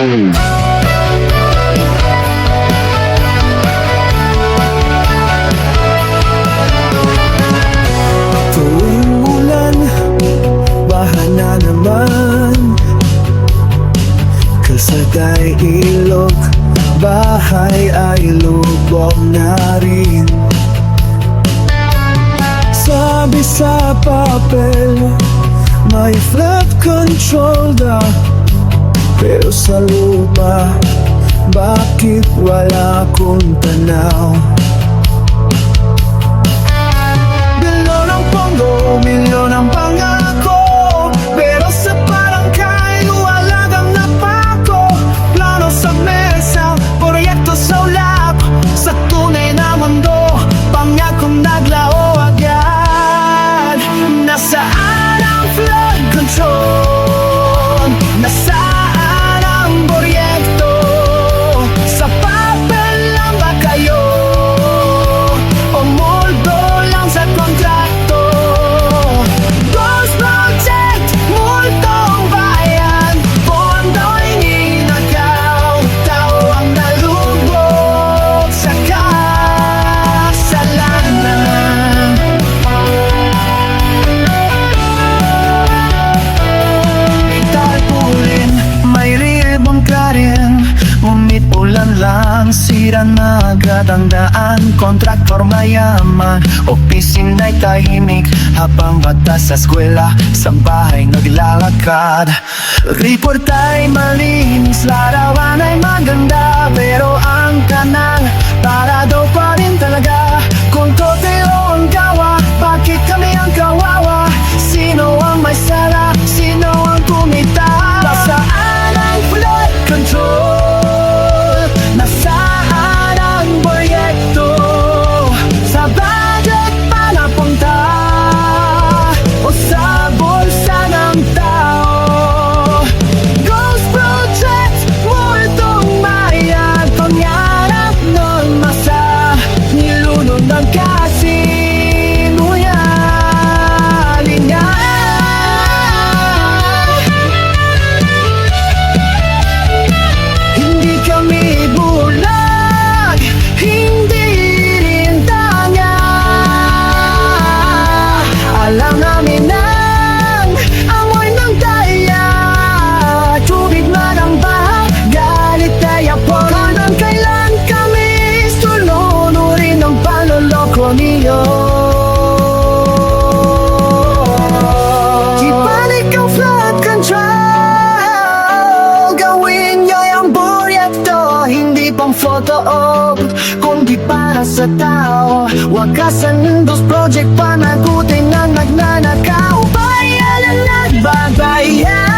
Tuwing ulan, baha na naman. Kalsada'y ilog, bahay ay lubog na rin. Sabi sa papel, may flood control daw, pero sa lupa, bakit wala akong tanaw? Bilyon ang pondo, milyon ang pangako, pero sa barangay, wala kang napako. Plano sa mesa, proyekto sa ulap, sa tunay na mundo, pangakong naglao agad. Nasaan ang flood control? Nasaan ang proyekto? Sa papel lang ba kayo? O multo lang sa kontrakto? Ghost Project, multong bayan, pondo'y ninakaw, tao ang nalubog sa kasalanan. Tarpaulin, may ribbon ka rin, ngunit ulan lang, sira na agad ang daan. Kontraktor mayaman, opisina'y tahimik, habang bata sa eskwela, sa bahay naglalakad. Report ay malinis, larawan ay maganda, pero ang kanang parado pa rin talaga. Kung totoo ang gawa, bakit kami ang kawawa? Sino ang may sala? Sino ang kumita? Nasaan ang flood control? Nasaan ang proyekto? Sa budget pa napunta o sa bulsa ng tao? Ghost Project, multong bayan, pangarap ng masa, nilunod ng kasinuyan. Hindi kami bulag, hindi rin tanga. Alam namin ang amoy ng daya, tubig man ang baha, galit ay apon. Hanggang kailan kami sununurin ang panloloko niyo? Ibalik ang flood control, gawin niyo yung proyekto, hindi pang photo op, kundi para sa tao. Wakasan ng Ghost Project, panagutin ang nagnanakaw. Bayan ang nagbabayan.